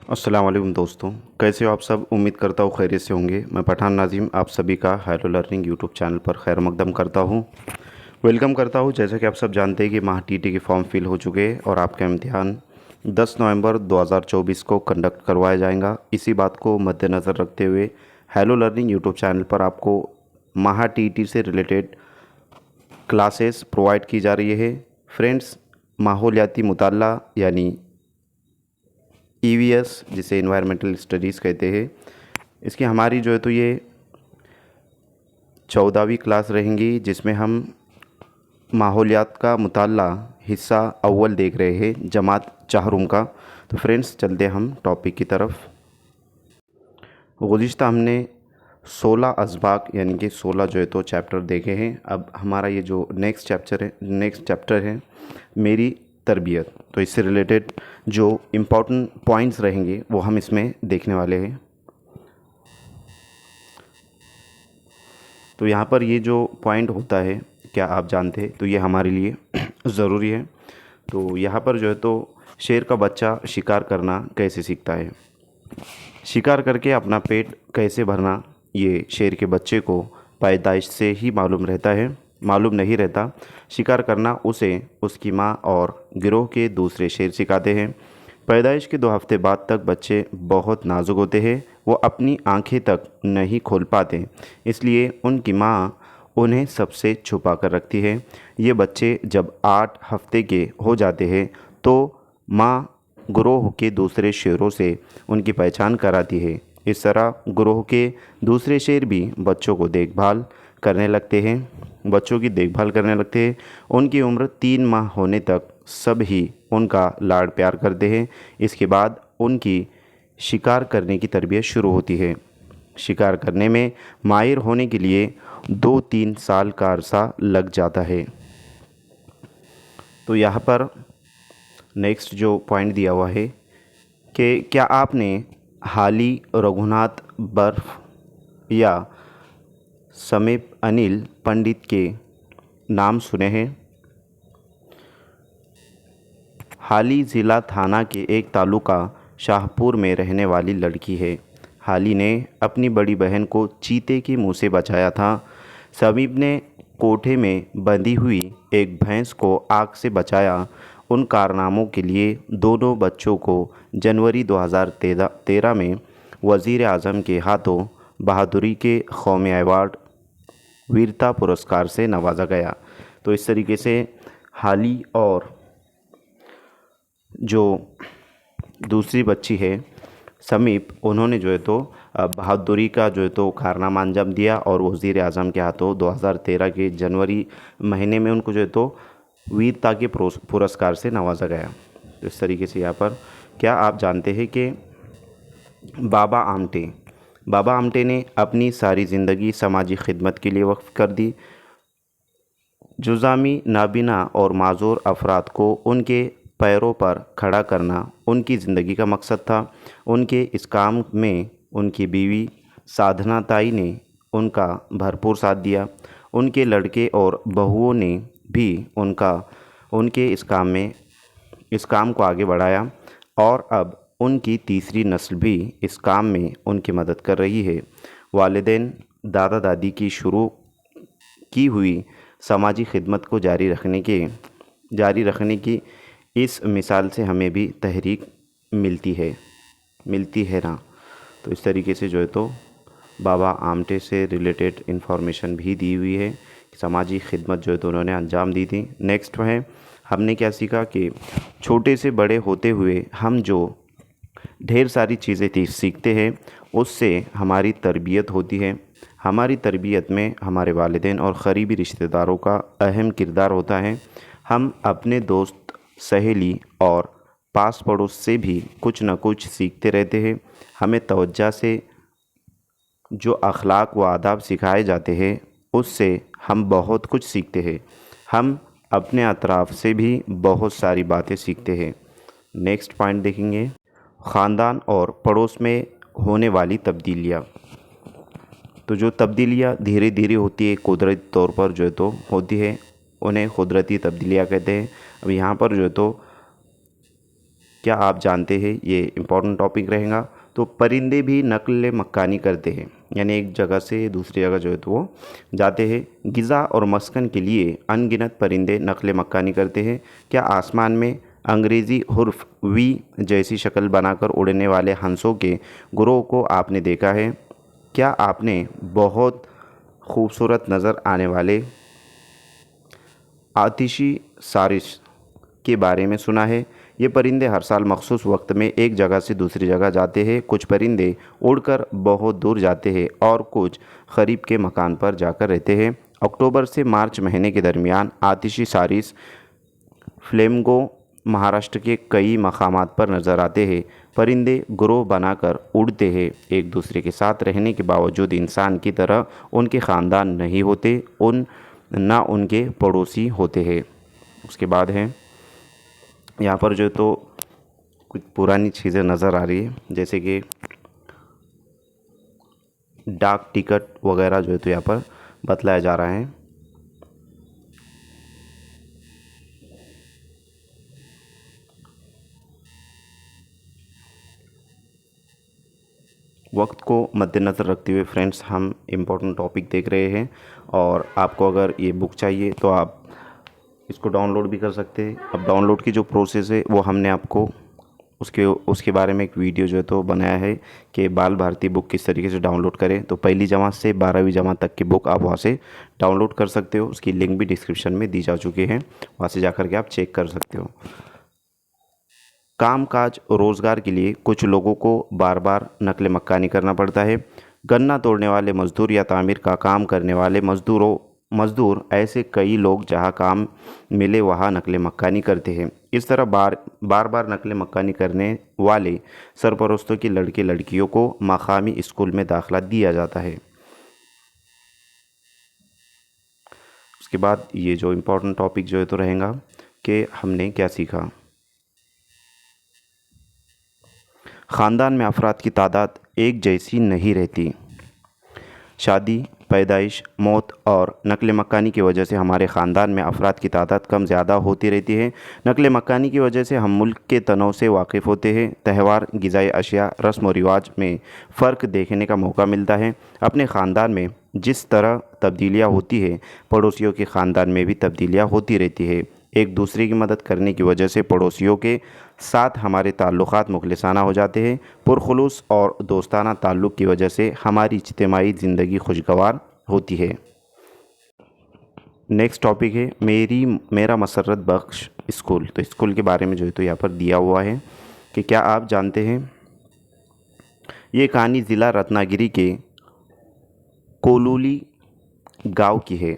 अस्सलाम वालेकुम दोस्तों, कैसे हो आप सब। उम्मीद करता हूँ खैरियत से होंगे। मैं पठान नाज़िम आप सभी का हेलो लर्निंग यूट्यूब चैनल पर खैर मकदम करता हूँ, वेलकम करता हूँ। जैसा कि आप सब जानते हैं कि माह टीटी के फॉर्म फिल हो चुके हैं और आपका इम्तिहान 10 नवंबर 2024 को कंडक्ट करवाया जाएगा। इसी बात को मद्देनज़र रखते हुए हेलो लर्निंग यूट्यूब चैनल पर आपको माह टीटी से रिलेटेड क्लासेस प्रोवाइड की जा रही है। फ्रेंड्स, माहौलियाती मुताला यानी ईवीएस जिसे इन्वायरमेंटल स्टडीज़ कहते हैं, इसकी हमारी जो है तो ये 14वीं क्लास रहेंगी, जिसमें हम माहौलियात का मुताला हिस्सा अव्वल देख रहे हैं, जमात चाहरुम का। तो फ्रेंड्स, चलते हम टॉपिक की तरफ। गुज़िश्ता हमने 16 असबाक यानी कि 16 जो है तो चैप्टर देखे हैं। अब हमारा ये जो नेक्स्ट चैप्टर है मेरी तरबियत, तो इससे रिलेटेड जो इम्पोर्टेंट पॉइंट्स रहेंगे वो हम इसमें देखने वाले हैं। तो यहाँ पर ये जो पॉइंट होता है, क्या आप जानते हैं, तो ये हमारे लिए ज़रूरी है। तो यहाँ पर जो है तो शेर का बच्चा शिकार करना कैसे सीखता है, शिकार करके अपना पेट कैसे भरना, ये शेर के बच्चे को पैदाइश से ही मालूम नहीं रहता। शिकार करना उसे उसकी माँ और गिरोह के दूसरे शेर सिखाते हैं। पैदाइश के 2 हफ्ते बाद तक बच्चे बहुत नाजुक होते हैं, वो अपनी आंखें तक नहीं खोल पाते, इसलिए उनकी माँ उन्हें सबसे छुपा कर रखती है। ये बच्चे जब 8 हफ्ते के हो जाते हैं तो माँ गिरोह के दूसरे शेरों से उनकी पहचान कराती है। इस तरह गिरोह के दूसरे शेर भी बच्चों की देखभाल करने लगते हैं। उनकी उम्र 3 माह होने तक सब ही उनका लाड प्यार करते हैं। इसके बाद उनकी शिकार करने की तरबियत शुरू होती है। शिकार करने में माहिर होने के लिए 2-3 साल का अरसा लग जाता है। तो यहाँ पर नेक्स्ट जो पॉइंट दिया हुआ है कि क्या आपने हाली रघुनाथ बर्फ या समीप अनिल पंडित के नाम सुने हैं। हाली ज़िला थाना के एक तालुका शाहपुर में रहने वाली लड़की है। हाली ने अपनी बड़ी बहन को चीते के मुंह से बचाया था। समीप ने कोठे में बंधी हुई एक भैंस को आग से बचाया। उन कारनामों के लिए दोनों बच्चों को जनवरी 2013 में वज़ीर आज़म के हाथों बहादुरी के कौमी अवार्ड वीरता पुरस्कार से नवाजा गया। तो इस तरीके से हाली और जो दूसरी बच्ची है समीप, उन्होंने जो है तो बहादुरी का जो है तो कारनामा अंजाम दिया और वज़ीर आज़म के हाथों 2013 के जनवरी महीने में उनको जो है तो वीरता के पुरस्कार से नवाजा गया। तो इस तरीके से यहाँ पर क्या आप जानते हैं कि बाबा आमटे ने अपनी सारी ज़िंदगी समाजी खिदमत के लिए वक्फ कर दी। जुज़ामी नाबीना और माजूर अफराद को उनके पैरों पर खड़ा करना उनकी ज़िंदगी का मकसद था। उनके इस काम में उनकी बीवी साधना ताई ने उनका भरपूर साथ दिया। उनके लड़के और बहुओं ने भी उनके इस काम को आगे बढ़ाया और अब उनकी तीसरी नस्ल भी इस काम में उनकी मदद कर रही है। वालिदैन दादा दादी की शुरू की हुई समाजी खिदमत को जारी रखने की इस मिसाल से हमें भी तहरीक मिलती है ना। तो इस तरीके से जो है तो बाबा आमटे से रिलेटेड इन्फॉर्मेशन भी दी हुई है। समाजी खिदमत जो है तो उन्होंने अंजाम दी थी। नेक्स्ट है, हमने क्या सीखा कि छोटे से बड़े होते हुए हम जो ढेर सारी चीज़ें सीखते हैं उससे हमारी तरबियत होती है। हमारी तरबियत में हमारे वालिदैन और क़रीबी रिश्तेदारों का अहम किरदार होता है। हम अपने दोस्त, सहेली और पास पड़ोस से भी कुछ न कुछ सीखते रहते हैं। हमें तवज्जो से जो अखलाक व आदाब सिखाए जाते हैं उससे हम बहुत कुछ सीखते हैं। हम अपने अतराफ़ से भी बहुत सारी बातें सीखते हैं। नेक्स्ट पॉइंट देखेंगे, ख़ानदान और पड़ोस में होने वाली तब्दीलियाँ। तो जो तब्दीलियाँ धीरे धीरे होती है, कुदरती तौर पर जो है तो होती है, उन्हें कुदरती तब्दीलियाँ कहते हैं। अब यहाँ पर जो है तो क्या आप जानते हैं, ये इम्पोर्टेंट टॉपिक रहेगा। तो परिंदे भी नक्ल मकानी करते हैं, यानी एक जगह से दूसरी जगह जो है तो वो जाते हैं। ग़िज़ा और मस्कन के लिए अनगिनत परिंदे नक्ल मकानी करते हैं। क्या आसमान में अंग्रेज़ी हुर्फ वी जैसी शक्ल बनाकर उड़ने वाले हंसों के ग्रोह को आपने देखा है? क्या आपने बहुत खूबसूरत नज़र आने वाले आतिशी सारिस के बारे में सुना है? ये परिंदे हर साल मखसूस वक्त में एक जगह से दूसरी जगह जाते हैं। कुछ परिंदे उड़कर बहुत दूर जाते हैं और कुछ करीब के मकान पर जाकर रहते हैं। अक्टूबर से मार्च महीने के दरमियान आतिशी सारिस फ्लेमिंगो महाराष्ट्र के कई मकामात पर नज़र आते हैं। परिंदे ग्रोह बनाकर उड़ते हैं। एक दूसरे के साथ रहने के बावजूद इंसान की तरह उनके ख़ानदान नहीं होते, ना उनके पड़ोसी होते हैं। उसके बाद है यहाँ पर जो तो कुछ पुरानी चीज़ें नज़र आ रही है, जैसे कि डाक टिकट वगैरह जो है तो यहाँ पर बतलाया जा रहा है। वक्त को मद्देनज़र रखते हुए फ्रेंड्स हम इम्पोर्टेंट टॉपिक देख रहे हैं, और आपको अगर ये बुक चाहिए तो आप इसको डाउनलोड भी कर सकते हैं। अब डाउनलोड की जो प्रोसेस है वो हमने आपको उसके बारे में एक वीडियो जो है तो बनाया है कि बाल भारती बुक किस तरीके से डाउनलोड करें। तो पहली जमात से 12वीं जमात तक की बुक आप वहाँ से डाउनलोड कर सकते हो। उसकी लिंक भी डिस्क्रिप्शन में दी जा चुकी है, वहाँ से जाकर के आप चेक कर सकते हो। कामकाज रोज़गार के लिए कुछ लोगों को बार बार नकल मकानी करना पड़ता है। गन्ना तोड़ने वाले मज़दूर या तामीर का काम करने वाले मज़दूर ऐसे कई लोग जहां काम मिले वहां नकल मकानी करते हैं। इस तरह बार बार नकल मकानी करने वाले सरपरस्तों की लड़के लड़कियों को मकामी स्कूल में दाखिला दिया जाता है। उसके बाद ये जो इम्पोर्टेंट टॉपिक जो है तो रहेगा कि हमने क्या सीखा। ख़ानदान में अफराद की तादाद एक जैसी नहीं रहती। शादी, पैदाइश, मौत और नकल मकानी की वजह से हमारे ख़ानदान में अफराद की तादाद कम ज़्यादा होती रहती है। नकल मकानी की वजह से हम मुल्क के तनों से वाकिफ़ होते हैं। त्यौहार, ग़िज़ाई अशिया, रस्म व रिवाज में फ़र्क देखने का मौका मिलता है। अपने ख़ानदान में जिस तरह तब्दीलियाँ होती है, पड़ोसियों के ख़ानदान में भी तब्दीलियाँ होती रहती है। एक दूसरे की मदद करने की वजह से पड़ोसियों के साथ हमारे ताल्लुक़ात मुखलिसाना हो जाते हैं। पुरखुलूस और दोस्ताना ताल्लुक़ की वजह से हमारी इज्तिमाई ज़िंदगी खुशगवार होती है। नेक्स्ट टॉपिक है मेरा मसरत बख्श स्कूल। तो स्कूल के बारे में जो है तो यहाँ पर दिया हुआ है कि क्या आप जानते हैं, ये कहानी ज़िला रत्नागिरी के कोलूली गांव की है।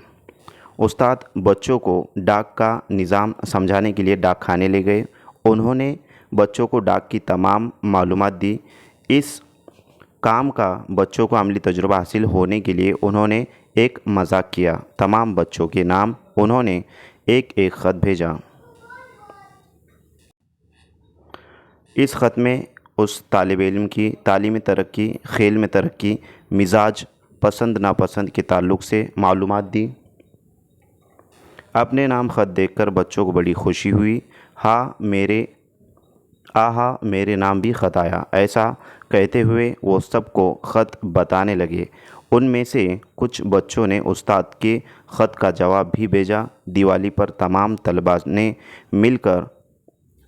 उस्ताद बच्चों को डाक का निज़ाम समझाने के लिए डाक खाने ले गए। उन्होंने बच्चों को डाक की तमाम मालूमात दी। इस काम का बच्चों को अमली तजुर्बा हासिल होने के लिए उन्होंने एक मजाक किया। तमाम बच्चों के नाम उन्होंने एक एक ख़त भेजा। इस ख़त में उस तालिब इल्म की तालीमी तरक्की, खेल में तरक्की, मिजाज, पसंद नापसंद के ताल्लुक़ से मालूमात दी। अपने नाम ख़त देखकर बच्चों को बड़ी खुशी हुई। आहा मेरे नाम भी ख़त आया, ऐसा कहते हुए वो सबको ख़त बताने लगे। उनमें से कुछ बच्चों ने उस्ताद के ख़त का जवाब भी भेजा। दिवाली पर तमाम तलबा ने मिलकर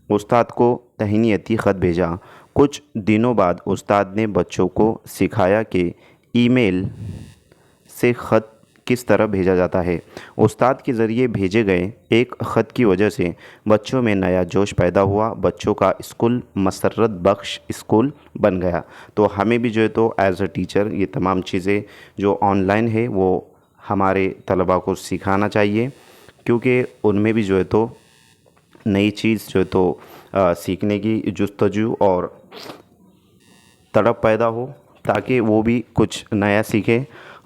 उस्ताद को तहनीती ख़त भेजा। कुछ दिनों बाद उस्ताद ने बच्चों को सिखाया कि ईमेल से ख़त किस तरह भेजा जाता है। उस्ताद के ज़रिए भेजे गए एक ख़त की वजह से बच्चों में नया जोश पैदा हुआ। बच्चों का स्कूल मसरत बख्श स्कूल बन गया। तो हमें भी जो है तो एज़ अ टीचर ये तमाम चीज़ें जो ऑनलाइन है वो हमारे तलबा को सिखाना चाहिए, क्योंकि उनमें भी जो है तो नई चीज़ जो है तो सीखने की जुस्तजू और तड़प पैदा हो, ताकि वो भी कुछ नया सीखें।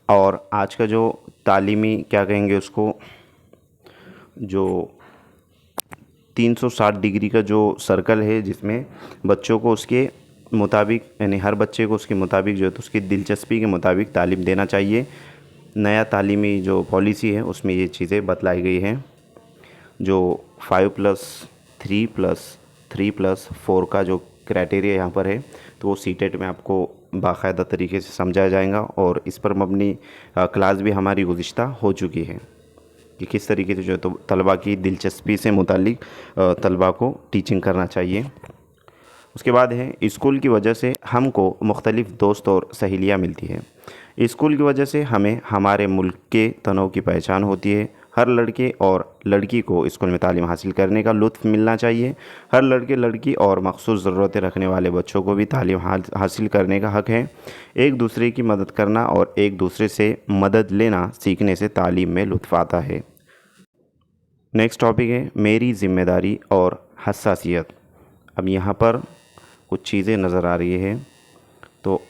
और आज का जो तालीमी क्या कहेंगे उसको, जो 360 डिग्री का जो सर्कल है, जिसमें बच्चों को उसके मुताबिक, यानी हर बच्चे को उसके मुताबिक जो है तो उसकी दिलचस्पी के मुताबिक तालीम देना चाहिए। नया तालीमी जो पॉलिसी है उसमें ये चीज़ें बतलाई गई हैं, जो 5+3+ 3+4 का जो क्राइटेरिया यहाँ पर है, तो वो सीटेट में आपको बाकायदा तरीके से समझाया जाएगा। और इस पर हम अपनी क्लास भी हमारी गुज़िश्ता हो चुकी है कि किस तरीके से जो है तो तलबा की दिलचस्पी से मुतालिक तलबा को टीचिंग करना चाहिए। उसके बाद है स्कूल की वजह से हमको मुख्तलिफ़ दोस्त और सहेलियाँ मिलती है। स्कूल की वजह से हमें हमारे मुल्क के तनों की पहचान होती है। हर लड़के और लड़की को स्कूल में तालीम हासिल करने का लुत्फ़ मिलना चाहिए। हर लड़के लड़की और मख़सूस ज़रूरतें रखने वाले बच्चों को भी तालीम हासिल करने का हक़ है। एक दूसरे की मदद करना और एक दूसरे से मदद लेना सीखने से तालीम में लुत्फ़ आता है। नेक्स्ट टॉपिक है मेरी ज़िम्मेदारी और हसासियत। अब यहाँ पर कुछ चीज़ें नज़र आ रही है तो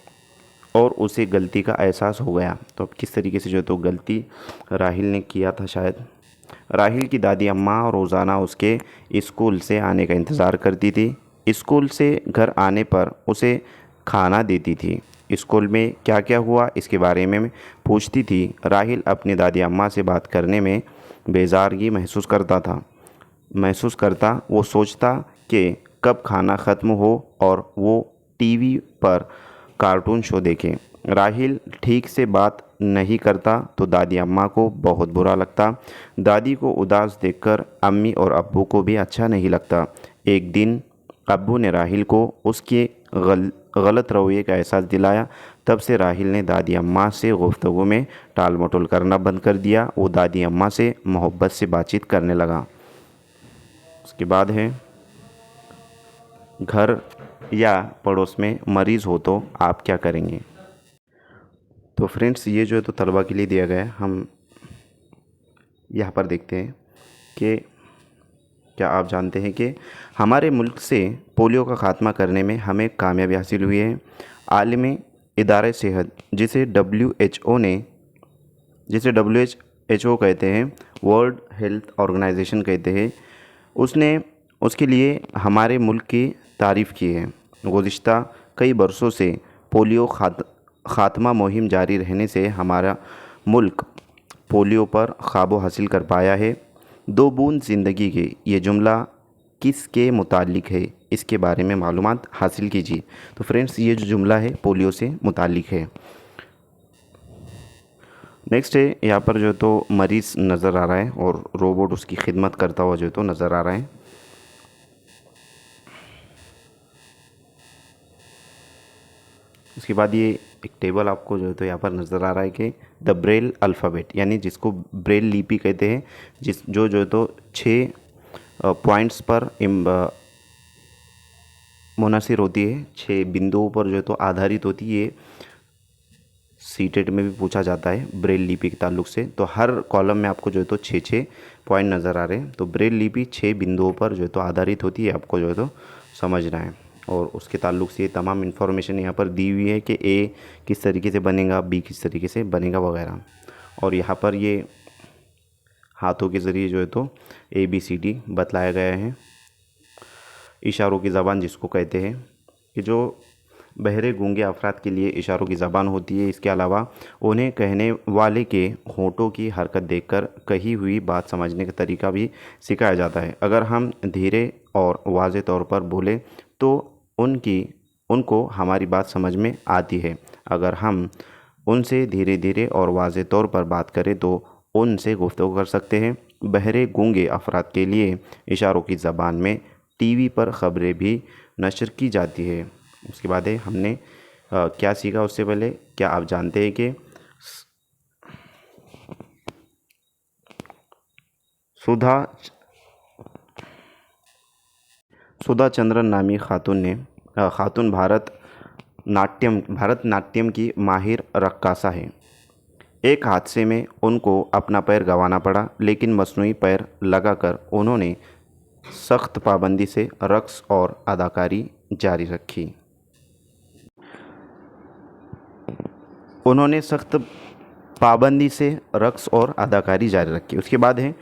और उसे गलती का एहसास हो गया। तो अब किस तरीके से जो तो गलती राहिल ने किया था शायद। राहिल की दादी अम्मा रोज़ाना उसके स्कूल से आने का इंतज़ार करती थी। स्कूल से घर आने पर उसे खाना देती थी। स्कूल में क्या क्या हुआ इसके बारे में पूछती थी। राहिल अपनी दादी अम्मा से बात करने में बेजारगी महसूस करता। वो सोचता कि कब खाना ख़त्म हो और वो टीवी पर कार्टून शो देखें। राहिल ठीक से बात नहीं करता तो दादी अम्मा को बहुत बुरा लगता। दादी को उदास देखकर अम्मी और अब्बू को भी अच्छा नहीं लगता। एक दिन अब्बू ने राहिल को उसके गलत रवैये का एहसास दिलाया। तब से राहिल ने दादी अम्मा से गुफ्तगू में टाल मटोल करना बंद कर दिया। वो दादी अम्मा से मोहब्बत से बातचीत करने लगा। उसके बाद है घर या पड़ोस में मरीज़ हो तो आप क्या करेंगे। तो फ्रेंड्स ये जो है तो तलबा के लिए दिया गया है। हम यहाँ पर देखते हैं कि क्या आप जानते हैं कि हमारे मुल्क से पोलियो का ख़ात्मा करने में हमें कामयाबी हासिल हुई है। आलमी इदारे सेहत जिसे WHO कहते हैं, वर्ल्ड हेल्थ ऑर्गेनाइजेशन कहते हैं, उसने उसके लिए हमारे मुल्क की तारीफ़ की है। गुज़िश्ता कई बरसों से पोलियो ख़ात्मा मुहिम जारी रहने से हमारा मुल्क पोलियो पर क़ाबू हासिल कर पाया है। 2 बूंद ज़िंदगी के ये जुमला किसके मुतालिक है इसके बारे में मालूमात हासिल कीजिए। तो फ्रेंड्स ये जो जुमला है पोलियो से मुतालिक है। नेक्स्ट है यहाँ पर जो तो मरीज़ नज़र आ रहा है और रोबोट उसकी खिदमत करता हुआ जो तो नज़र आ रहा है। उसके बाद ये एक टेबल आपको जो है तो यहाँ पर नज़र आ रहा है कि द ब्रेल अल्फ़ाबेट यानी जिसको ब्रेल लिपि कहते हैं, जो है तो 6 पॉइंट्स पर मुनहसर होती है, 6 बिंदुओं पर जो है तो आधारित होती है। ये सीटेट में भी पूछा जाता है ब्रेल लिपि के ताल्लुक़ से। तो हर कॉलम में आपको जो है तो 6 पॉइंट नज़र आ रहे हैं। तो ब्रेल लिपि 6 बिंदुओं पर जो है तो आधारित होती है, आपको जो है तो समझना है। और उसके ताल्लुक़ से ये तमाम इन्फॉर्मेशन यहाँ पर दी हुई है कि ए किस तरीके से बनेगा, बी किस तरीके से बनेगा वगैरह। और यहाँ पर ये हाथों के ज़रिए जो है तो ABCD बतलाया गया है। इशारों की ज़बान जिसको कहते हैं कि जो बहरे गूंगे अफराद के लिए इशारों की ज़बान होती है। इसके अलावा उन्हें कहने वाले के होंठों की हरकत देखकर कही हुई बात समझने का तरीका भी सिखाया जाता है। अगर हम धीरे और वाज़े तौर पर बोले तो उनको हमारी बात समझ में आती है। अगर हम उनसे धीरे धीरे और वाज़े तौर पर बात करें तो उनसे गुफ्तगू कर सकते हैं। बहरे गूंगे अफराद के लिए इशारों की ज़बान में टीवी पर ख़बरें भी नशर की जाती है। उसके बाद है हमने क्या सीखा। उससे पहले क्या आप जानते हैं कि सुधा चंद्रन नामी खातून भारतनाट्यम की माहिर रक्कासा है। एक हादसे में उनको अपना पैर गंवाना पड़ा, लेकिन मसनूई पैर लगाकर उन्होंने सख्त पाबंदी से रक़्स और अदाकारी जारी रखी। उसके बाद है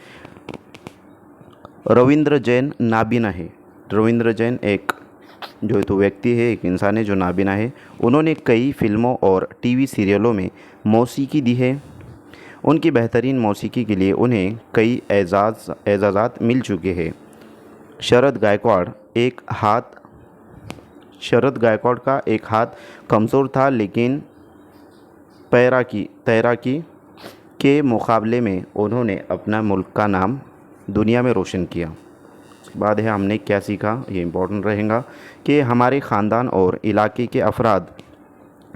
रविंद्र जैन नाबीना है। रविंद्र जैन एक जो तो व्यक्ति है, एक इंसान है जो नाबीना है। उन्होंने कई फिल्मों और टीवी सीरियलों में मौसीकी दी है। उनकी बेहतरीन मौसीकी के लिए उन्हें कई एजाज़ात मिल चुके हैं। शरद गायकवाड़ एक हाथ शरद गायकवाड़ का एक हाथ कमज़ोर था, लेकिन तैराकी के मुकाबले में उन्होंने अपना मुल्क का नाम दुनिया में रोशन किया। उसके बाद है हमने क्या सीखा, ये इम्पोर्टेंट रहेगा कि हमारे ख़ानदान और इलाके के अफराद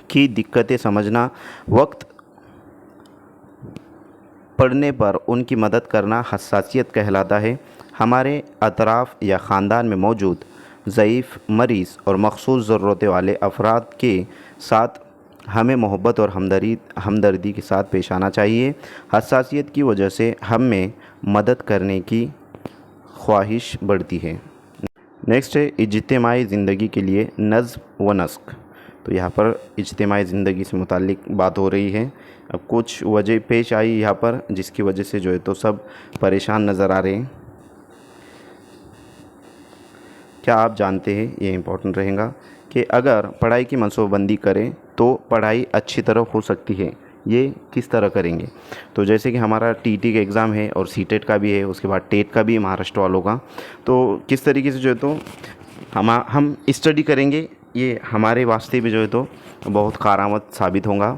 की दिक्कतें समझना, वक्त पड़ने पर उनकी मदद करना हसासियत कहलाता है। हमारे अतराफ़ या ख़ानदान में मौजूद ज़ईफ़, मरीज़ और मख़सूस ज़रूरतें वाले अफराद के साथ हमें मोहब्बत और हमदर्दी के साथ पेश आना चाहिए। हसासियत की वजह से हम में मदद करने की ख्वाहिश बढ़ती है। नेक्स्ट है इज्तिमाई ज़िंदगी के लिए नज़्म व नस्क। तो यहाँ पर इज्तिमाई ज़िंदगी से मुताल्लिक़ बात हो रही है। अब कुछ वजह पेश आई यहाँ पर जिसकी वजह से जो है तो सब परेशान नज़र आ रहे हैं। क्या आप जानते हैं, ये इम्पोर्टेंट रहेगा कि अगर पढ़ाई की मनसूबाबंदी करें तो पढ़ाई अच्छी तरह हो सकती है। ये किस तरह करेंगे, तो जैसे कि हमारा टीटी का एग्ज़ाम है और सीटेट का भी है, उसके बाद टेट का भी है महाराष्ट्र वालों का। तो किस तरीके से जो है तो हम स्टडी करेंगे, ये हमारे वास्ते भी जो है तो बहुत कारआमद साबित होगा।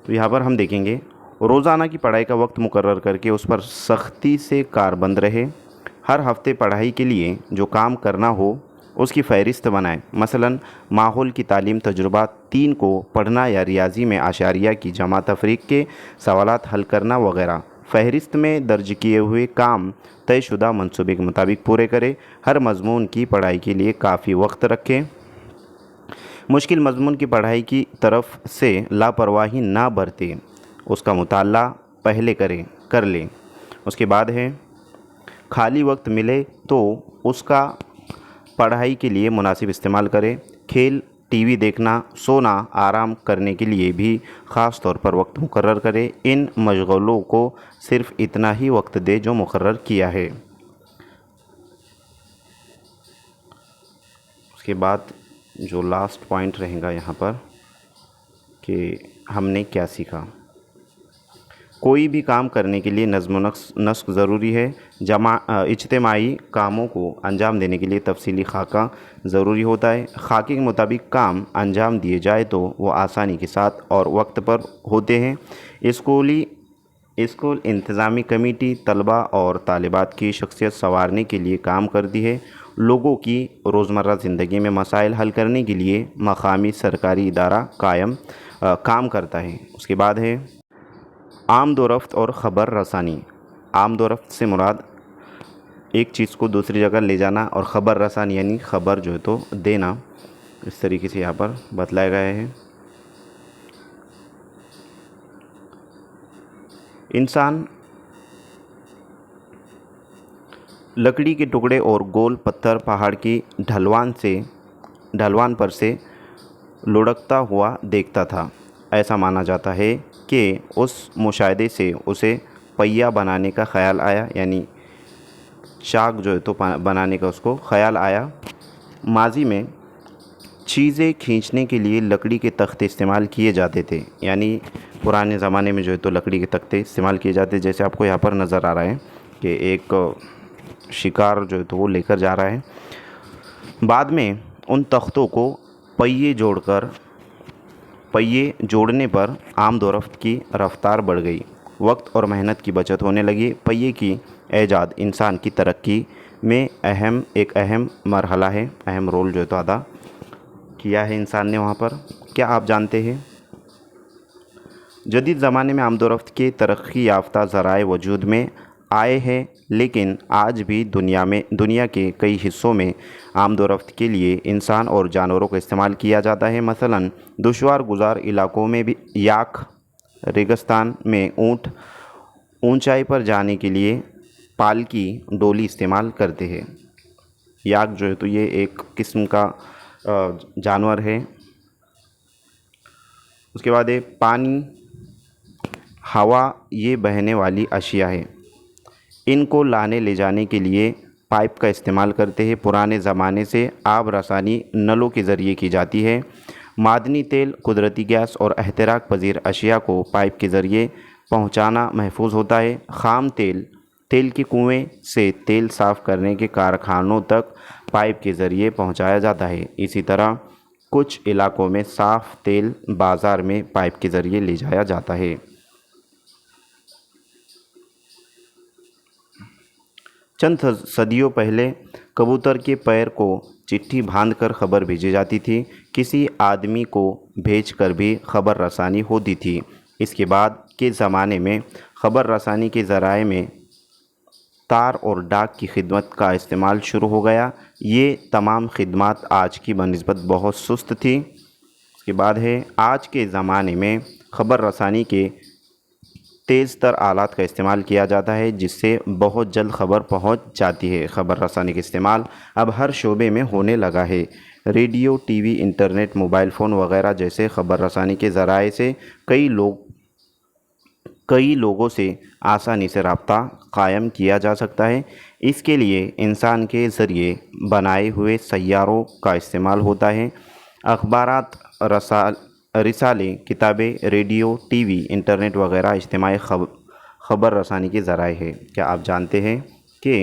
तो यहाँ पर हम देखेंगे रोज़ाना की पढ़ाई का वक्त मुकर्रर करके उस पर सख्ती से कारबंद रहे। हर हफ्ते पढ़ाई के लिए जो काम करना हो उसकी फ़हरिस्त बनाएं। मसलन माहौल की तालीम, तजुर्बात 3 को पढ़ना या रियाजी में आशारिया की जमा तफरीक के सवालात हल करना वगैरह। फ़हरिस्त में दर्ज किए हुए काम तयशुदा मंसूबे के मुताबिक पूरे करें। हर मज़मून की पढ़ाई के लिए काफ़ी वक्त रखें। मुश्किल मज़मून की पढ़ाई की तरफ से लापरवाही ना बरतें। उसका मुताला पहले कर लें। उसके बाद है खाली वक्त मिले तो उसका पढ़ाई के लिए मुनासिब इस्तेमाल करें। खेल, टीवी देखना, सोना, आराम करने के लिए भी ख़ास तौर पर वक्त मुकर्रर करें। इन मशगलों को सिर्फ़ इतना ही वक्त दें जो मुकर्रर किया है। उसके बाद जो लास्ट पॉइंट रहेगा यहाँ पर कि हमने क्या सीखा। कोई भी काम करने के लिए नज़्म नस्क ज़रूरी है। इज्तिमाई कामों को अंजाम देने के लिए तफसीली खाका ज़रूरी होता है। खाके के मुताबिक काम अंजाम दिए जाए तो वो आसानी के साथ और वक्त पर होते हैं। स्कूल इंतज़ामी कमेटी तलबा और तालिबात की शख्सियत संवारने के लिए काम करती है। लोगों की रोज़मर्रा ज़िंदगी में मसाइल हल करने के लिए मकामी सरकारी इदारा काम करता है। उसके बाद है आमदोरफ़्त और ख़बर रसानी। आमदोरफ़्त से मुराद एक चीज़ को दूसरी जगह ले जाना और ख़बर रसानी यानी ख़बर जो है तो देना। इस तरीके से यहाँ पर बतलाया गया है। इंसान लकड़ी के टुकड़े और गोल पत्थर पहाड़ की ढलवान पर से लुढ़कता हुआ देखता था। ऐसा माना जाता है कि उस मुशाहदे से उसे पहिया बनाने का ख़याल आया, यानी चाक जो है तो बनाने का उसको ख़याल आया। माजी में चीज़ें खींचने के लिए लकड़ी के तख्ते इस्तेमाल किए जाते थे, यानी पुराने ज़माने में जो है तो लकड़ी के तख्ते इस्तेमाल किए जाते। जैसे आपको यहाँ पर नज़र आ रहा है कि एक शिकार जो है तो वो लेकर जा रहा है। बाद में उन तख्तों को पहिए जोड़ने पर आमदोरफ़्त की रफ़्तार बढ़ गई। वक्त और मेहनत की बचत होने लगी। पहिए की ऐजाद इंसान की तरक्की में एक अहम मरहला है, अहम रोल जो है तो अदा किया है इंसान ने वहाँ पर। क्या आप जानते हैं जदीद ज़माने में आमदोरफ़्त के तरक्की याफ्ता ज़राए वजूद में आए हैं, लेकिन आज भी दुनिया के कई हिस्सों में आमदोरफ़्त के लिए इंसान और जानवरों का इस्तेमाल किया जाता है। मसलन दुश्वार गुज़ार इलाकों में भी याक, रेगिस्तान में ऊँट, ऊंचाई पर जाने के लिए पालकी डोली इस्तेमाल करते हैं। याक जो है तो ये एक किस्म का जानवर है। उसके बाद है पानी, हवा, ये बहने वाली अशिया है। इनको लाने ले जाने के लिए पाइप का इस्तेमाल करते हैं। पुराने ज़माने से आब रसानी नलों के ज़रिए की जाती है। मादनी तेल, कुदरती गैस और एहतराक पजीर अशिया को पाइप के ज़रिए पहुंचाना महफूज होता है। ख़ाम तेल तेल के कुएं से तेल साफ़ करने के कारखानों तक पाइप के ज़रिए पहुंचाया जाता है। इसी तरह कुछ इलाकों में साफ़ तेल बाज़ार में पाइप के ज़रिए ले जाया जाता है। चंद सदियों पहले कबूतर के पैर को चिट्ठी बांधकर खबर भेजी जाती थी। किसी आदमी को भेजकर भी खबर रसानी होती थी। इसके बाद के ज़माने में खबर रसानी के ज़राए में तार और डाक की खिदमत का इस्तेमाल शुरू हो गया। ये तमाम खिदमत आज की बनिस्बत बहुत सुस्त थी। उसके बाद है आज के ज़माने में खबर रसानी के तेज़ तर आलात का इस्तेमाल किया जाता है, जिससे बहुत जल्द ख़बर पहुंच जाती है। ख़बर रसानी का इस्तेमाल अब हर शोबे में होने लगा है। Radio, TV, internet, mobile phone वगैरह जैसे ख़बर रसानी के ज़राए से कई लोगों से आसानी से रब्ता कायम किया जा सकता है। इसके लिए इंसान के ज़रिए बनाए हुए सैयारों का इस्तेमाल होता है। अखबारात, रिसाले, किताबें, रेडियो, टीवी, इंटरनेट वगैरह इज्तिमाई ख़बर रसानी के ज़राए हैं। क्या आप जानते हैं कि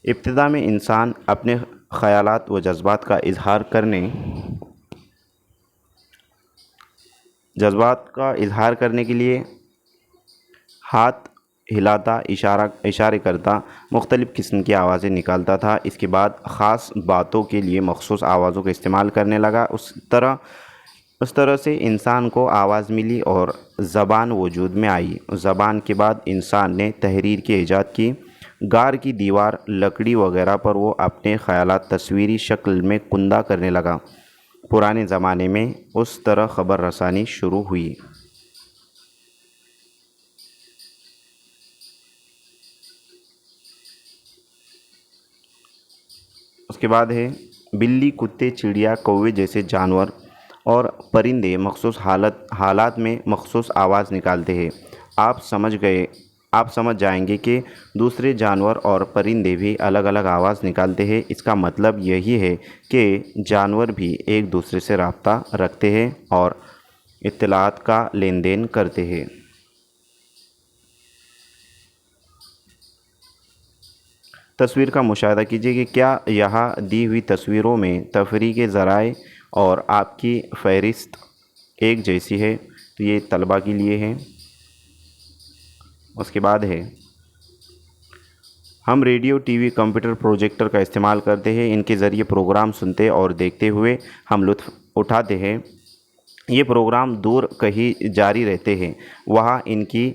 इब्तिदा में इंसान अपने ख़यालात व जज्बात का इजहार करने के लिए हाथ हिलाता, इशारे करता, मुख्तलिफ़ किस्म की आवाज़ें निकालता था। इसके बाद ख़ास बातों के लिए मख़सूस आवाज़ों का इस्तेमाल करने लगा। उस तरह से इंसान को आवाज़ मिली और ज़बान वजूद में आई। ज़बान के बाद इंसान ने तहरीर की ईजाद की। गार की दीवार, लकड़ी वगैरह पर वो अपने ख़यालात तस्वीरी शक्ल में कुंदा करने लगा। पुराने ज़माने में उस तरह ख़बर रसानी शुरू हुई। उसके बाद है बिल्ली, कुत्ते, चिड़िया, कौवे जैसे जानवर और परिंदे मखसूस हालात में मखसूस आवाज़ निकालते हैं। आप समझ जाएंगे कि दूसरे जानवर और परिंदे भी अलग अलग आवाज़ निकालते हैं। इसका मतलब यही है कि जानवर भी एक दूसरे से रब्ता रखते हैं और इत्तलात का लेन देन करते हैं। तस्वीर का मुशाहिदा कीजिए कि क्या यहाँ दी हुई तस्वीरों में तफरीह के ज़राए और आपकी फ़हरिस्त एक जैसी है। तो ये तलबा के लिए है। उसके बाद है हम रेडियो, टीवी, कंप्यूटर, प्रोजेक्टर का इस्तेमाल करते हैं। इनके ज़रिए प्रोग्राम सुनते और देखते हुए हम लुत्फ़ उठाते हैं। ये प्रोग्राम दूर कहीं जारी रहते हैं, वहाँ इनकी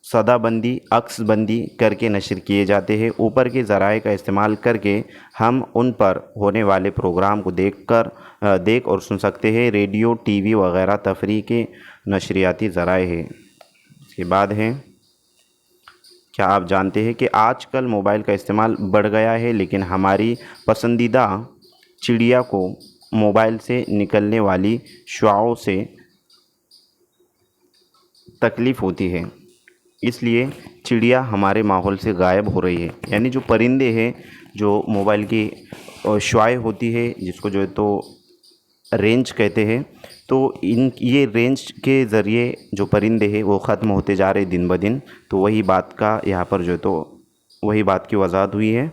सदाबंदी, अक्सबंदी करके नशर किए जाते हैं। ऊपर के ज़राए का इस्तेमाल करके हम उन पर होने वाले प्रोग्राम को देख और सुन सकते हैं। रेडियो, टीवी वगैरह तफरीह के नशरियाती ज़राए हैं। इसके बाद है क्या आप जानते हैं कि आजकल मोबाइल का इस्तेमाल बढ़ गया है, लेकिन हमारी पसंदीदा चिड़िया को मोबाइल से निकलने वाली शुआओं से तकलीफ़ होती है। इसलिए चिड़िया हमारे माहौल से गायब हो रही है। यानी जो परिंदे हैं, जो मोबाइल की शुआएं होती है, जिसको जो है तो रेंज कहते हैं, तो ये रेंज के ज़रिए जो परिंदे हैं वो ख़त्म होते जा रहे दिन ब दिन। तो वही बात का यहाँ पर जो है तो वही बात की वजाहत हुई है।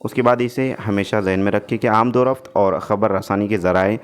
उसके बाद इसे हमेशा जहन में रखें कि आमदोरफ़्त और ख़बर रसानी के ज़राए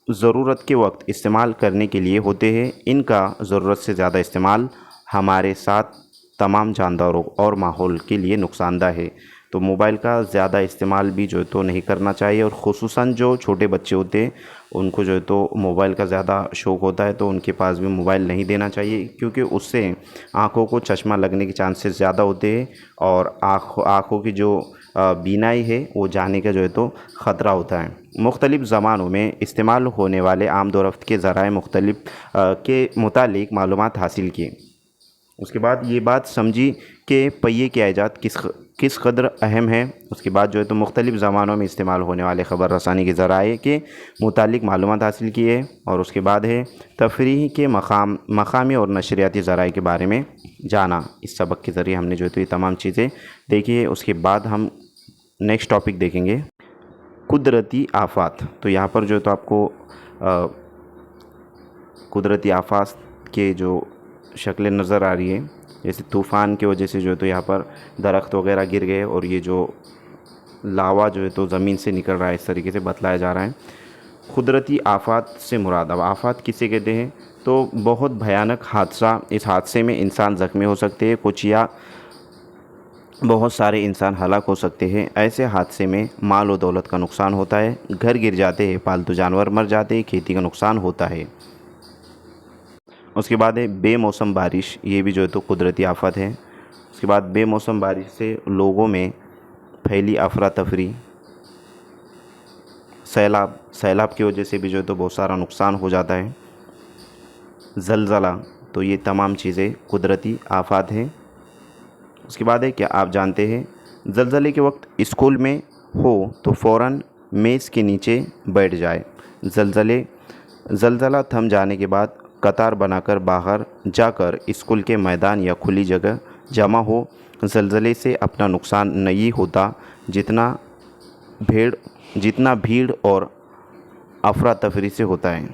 ज़रूरत के वक्त इस्तेमाल करने के लिए होते हैं। इनका ज़रूरत से ज़्यादा इस्तेमाल हमारे साथ तमाम जानदारों और माहौल के लिए नुकसानदा है। तो मोबाइल का ज़्यादा इस्तेमाल भी जो है तो नहीं करना चाहिए। और ख़ुसूसन जो छोटे बच्चे होते हैं, उनको जो है तो मोबाइल का ज़्यादा शौक़ होता है, तो उनके पास भी मोबाइल नहीं देना चाहिए, क्योंकि उससे आँखों को चश्मा लगने के चांसेस ज़्यादा होते हैं और आँखों की जो बीनाई है वो जाने का जो है तो ख़तरा होता है। मुख्तलिफ़ ज़मानों में इस्तेमाल होने वाले आमदोरफ़्त के ज़राए मुख्तलिफ़ के मुतालिक मालूमात हासिल की। उसके बाद ये बात समझी कि पहिए की ईजाद किस कदर अहम है। उसके बाद जो है तो मुख्तलिफ़ ज़मानों में इस्तेमाल होने वाले ख़बर रसानी के ज़राए के मुतालिक मालूमात हासिल किए। और उसके बाद है तफरीह के मकामी और नशरियाती ज़राए के बारे में जाना। इस सबक के ज़रिए हमने जो है तो ये तमाम चीज़ें देखी है। उसके बाद हम नेक्स्ट टॉपिक देखेंगे, कुदरती आफ़ात। तो यहाँ पर जो है तो आपको कुदरती आफ़ात के जो शक्लें नज़र आ रही है, जैसे तूफ़ान की वजह से जो है तो यहाँ पर दरख्त वगैरह गिर गए और ये जो लावा जो है तो ज़मीन से निकल रहा है, इस तरीके से बतलाया जा रहा है। कुदरती आफ़ात से मुराद, अब आफ़ात किसे कहते हैं, तो बहुत भयानक हादसा, इस हादसे में इंसान ज़ख्मी हो सकते हैं कुछ, या बहुत सारे इंसान हलाक हो सकते हैं। ऐसे हादसे में माल और दौलत का नुकसान होता है, घर गिर जाते हैं, पालतू जानवर मर जाते हैं, खेती का नुकसान होता है। उसके बाद है बेमौसम बारिश, ये भी जो है तो कुदरती आफ़त है। उसके बाद बेमौसम बारिश से लोगों में फैली अफरा तफरी, सैलाब की वजह से भी जो है तो बहुत सारा नुकसान हो जाता है। ज़लज़ला, तो ये तमाम चीज़ें कुदरती आफ़ात हैं। उसके बाद है, क्या आप जानते हैं ज़लज़ले के वक्त स्कूल में हो तो फ़ौरन मेज़ के नीचे बैठ जाए। ज़लज़ला थम जाने के बाद कतार बनाकर बाहर जाकर स्कूल के मैदान या खुली जगह जमा हो। ज़लज़ले से अपना नुकसान नहीं होता जितना भीड़ और अफरा तफरी से होता है।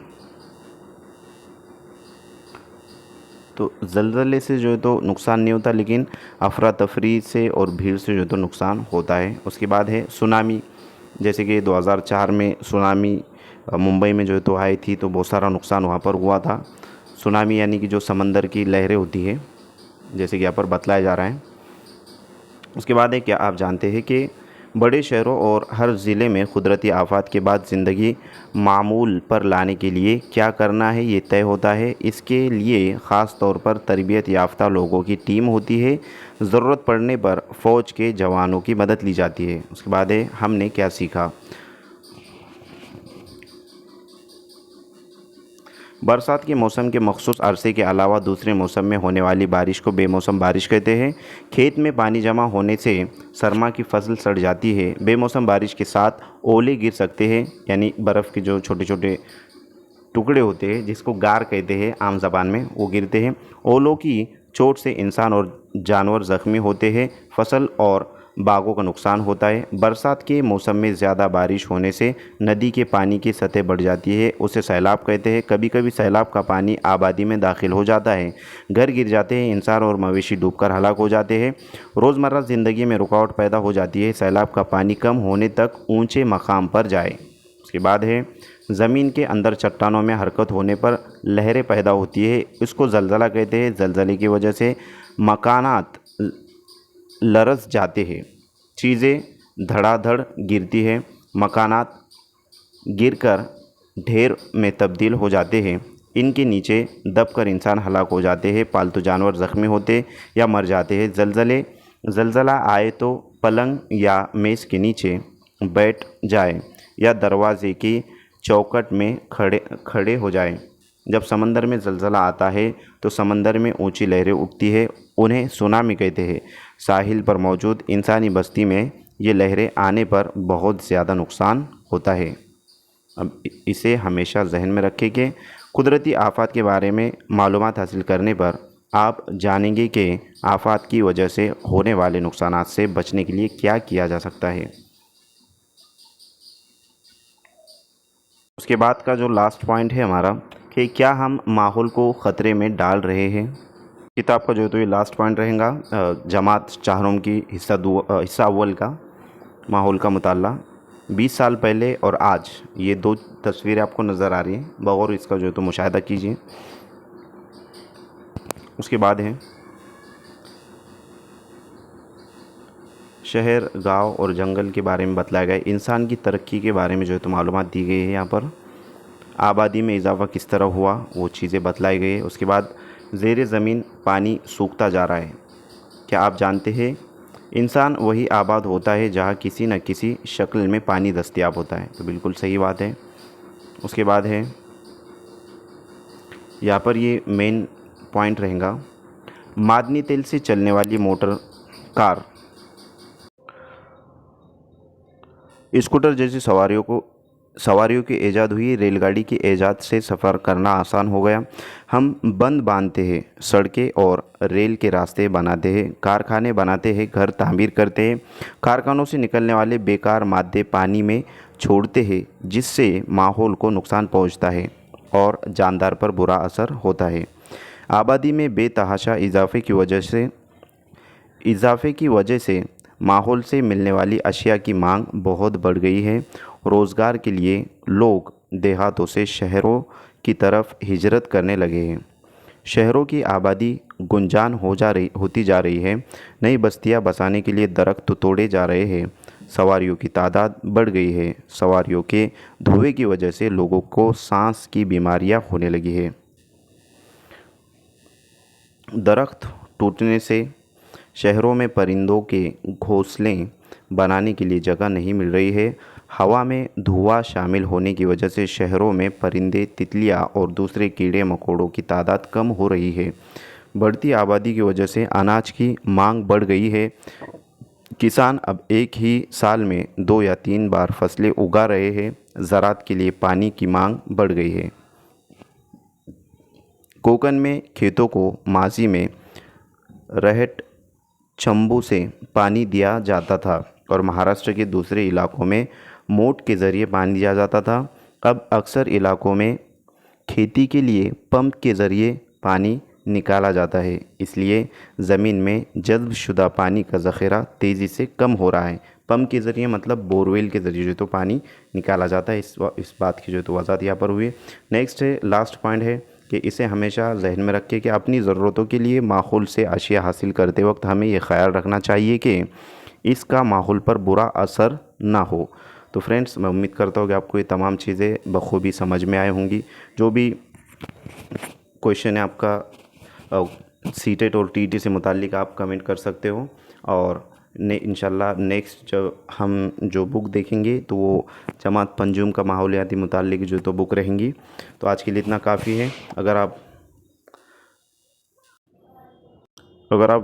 तो ज़लज़ले से जो है तो नुकसान नहीं होता, लेकिन अफरा तफरी से और भीड़ से जो है तो नुकसान होता है। उसके बाद है सुनामी, जैसे कि 2004 में सुनामी मुंबई में जो है तो आई थी, तो बहुत सारा नुकसान वहाँ पर हुआ था। सुनामी यानी कि जो समंदर की लहरें होती है, जैसे कि यहाँ पर बतलाया जा रहा है। उसके बाद है, क्या आप जानते हैं कि बड़े शहरों और हर ज़िले में कुदरती आफ़ात के बाद ज़िंदगी मामूल पर लाने के लिए क्या करना है ये तय होता है। इसके लिए ख़ास तौर पर तरबियत याफ्ता लोगों की टीम होती है। ज़रूरत पड़ने पर फ़ौज के जवानों की मदद ली जाती है। उसके बाद है, हमने क्या सीखा। बरसात के मौसम के मखसूस अरसे के अलावा दूसरे मौसम में होने वाली बारिश को बेमौसम बारिश कहते हैं। खेत में पानी जमा होने से सरमा की फसल सड़ जाती है। बेमौसम बारिश के साथ ओले गिर सकते हैं, यानी बर्फ़ के जो छोटे छोटे टुकड़े होते हैं जिसको गार कहते हैं आम ज़बान में, वो गिरते हैं। ओलों की चोट से इंसान और जानवर ज़ख्मी होते हैं, फसल और बागों का नुकसान होता है। बरसात के मौसम में ज़्यादा बारिश होने से नदी के पानी की सतह बढ़ जाती है, उसे सैलाब कहते हैं। कभी कभी सैलाब का पानी आबादी में दाखिल हो जाता है, घर गिर जाते हैं, इंसान और मवेशी डूबकर हलाक हो जाते हैं। रोज़मर्रा ज़िंदगी में रुकावट पैदा हो जाती है, सैलाब का पानी कम होने तक ऊँचे मकाम पर जाए। उसके बाद है, ज़मीन के अंदर चट्टानों में हरकत होने पर लहरें पैदा होती है, इसको ज़लज़ला कहते हैं। ज़लज़ले की वजह से मकानात लरज़ जाते हैं, चीज़ें धड़ाधड़ गिरती हैं, मकानात गिरकर ढेर में तब्दील हो जाते हैं, इनके नीचे दबकर इंसान हलाक हो जाते हैं, पालतू जानवर ज़ख्मी होते या मर जाते हैं। ज़लज़ला आए तो पलंग या मेज़ के नीचे बैठ जाए या दरवाज़े की चौखट में खड़े हो जाए। जब समंदर में ज़लज़ला आता है तो समंदर में ऊंची लहरें उठती है, उन्हें सुनामी कहते हैं। साहिल पर मौजूद इंसानी बस्ती में ये लहरें आने पर बहुत ज़्यादा नुकसान होता है। अब इसे हमेशा जहन में रखें कि कुदरती आफ़ात के बारे में मालूमात हासिल करने पर आप जानेंगे कि आफ़ात की वजह से होने वाले नुकसानात से बचने के लिए क्या किया जा सकता है। उसके बाद का जो लास्ट पॉइंट है हमारा, कि क्या हम माहौल को ख़तरे में डाल रहे हैं। किताब का जो है तो ये लास्ट पॉइंट रहेगा, जमात चाहरों की हिस्सा अव्वल का माहौल का मुताला। 20 साल पहले और आज, ये दो तस्वीरें आपको नज़र आ रही हैं, बगौर इसका जो है तो मुशाहिदा कीजिए। उसके बाद है, शहर, गांव और जंगल के बारे में बतलाया गया। इंसान की तरक्की के बारे में जो है तो मालूमात दी गई है यहाँ पर। आबादी में इजाफ़ा किस तरह हुआ वो चीज़ें बतलाई गई है। उसके बाद ज़ेरे ज़मीन पानी सूखता जा रहा है। क्या आप जानते हैं इंसान वही आबाद होता है जहाँ किसी न किसी शक्ल में पानी दस्तयाब होता है। तो बिल्कुल सही बात है। उसके बाद है, यहाँ पर ये मेन पॉइंट रहेगा, मादनी तेल से चलने वाली मोटर कार, स्कूटर जैसी सवारियों की ईजाद हुई। रेलगाड़ी की ईजाद से सफ़र करना आसान हो गया। हम बंद बांधते हैं, सड़कें और रेल के रास्ते बनाते हैं, कारखाने बनाते हैं, घर तामीर करते हैं। कारखानों से निकलने वाले बेकार मादे पानी में छोड़ते हैं, जिससे माहौल को नुकसान पहुंचता है और जानदार पर बुरा असर होता है। आबादी में बेतहाशा इजाफ़े की वजह से माहौल से मिलने वाली अशिया की मांग बहुत बढ़ गई है। रोज़गार के लिए लोग देहातों से शहरों की तरफ हिजरत करने लगे हैं। शहरों की आबादी गुंजान होती जा रही है। नई बस्तियां बसाने के लिए दरख्त तोड़े जा रहे हैं। सवारियों की तादाद बढ़ गई है। सवारियों के धुएं की वजह से लोगों को सांस की बीमारियां होने लगी है। दरख्त टूटने से शहरों में परिंदों के घोंसले बनाने के लिए जगह नहीं मिल रही है। हवा में धुआं शामिल होने की वजह से शहरों में परिंदे, तितलियां और दूसरे कीड़े मकोड़ों की तादाद कम हो रही है। बढ़ती आबादी की वजह से अनाज की मांग बढ़ गई है। किसान अब एक ही साल में 2 या 3 बार फसलें उगा रहे हैं। ज़राअत के लिए पानी की मांग बढ़ गई है। कोकण में खेतों को माजी में रहट चंबू से पानी दिया जाता था और महाराष्ट्र के दूसरे इलाकों में मोट के ज़रिए पानी दिया जाता था। अब अक्सर इलाकों में खेती के लिए पंप के ज़रिए पानी निकाला जाता है। इसलिए ज़मीन में जज़्ब शुदा पानी का ज़ख़ीरा तेज़ी से कम हो रहा है। पंप के ज़रिए मतलब बोरवेल के ज़रिए जो तो पानी निकाला जाता है। इस बात की जो तो वज़ाहत यहाँ पर हुई है। नेक्स्ट है, लास्ट पॉइंट है कि इसे हमेशा जहन में रखें कि अपनी ज़रूरतों के लिए माहौल से अशिया हासिल करते वक्त हमें ये ख्याल रखना चाहिए कि इसका माहौल पर बुरा असर ना हो। तो फ्रेंड्स, मैं उम्मीद करता हूँ कि आपको ये तमाम चीज़ें बखूबी समझ में आई होंगी। जो भी क्वेश्चन है आपका सीटेट और टीटी से मुताल्लिक आप कमेंट कर सकते हो। और इंशाल्लाह नेक्स्ट जब हम जो बुक देखेंगे तो वो जमात पंजुम का माहौलियाती मुताल्लिक जो तो बुक रहेंगी। तो आज के लिए इतना काफ़ी है। अगर आप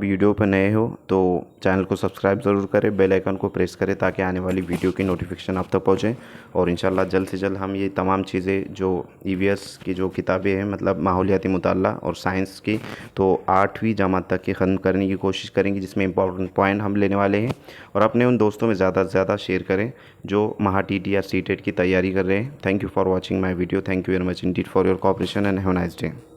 वीडियो पर नए हो तो चैनल को सब्सक्राइब ज़रूर करें, बेल आइकन को प्रेस करें ताकि आने वाली वीडियो की नोटिफिकेशन आप तक पहुँचे। और इंशाल्लाह जल्द से जल्द हम ये तमाम चीज़ें जो ईवीएस की जो किताबें हैं मतलब माहौलियाती मुताल्ला और साइंस की, तो 8वीं जमात तक की ख़त्म करने की कोशिश करेंगे, जिसमें इंपॉर्टेंट पॉइंट हम लेने वाले हैं। और अपने उन दोस्तों में ज़्यादा से ज़्यादा शेयर करें जो महा टीटी या सीटेट की तैयारी कर रहे हैं। Thank you for watching my video. Thank you very much Indeed for your cooperation and have a nice day.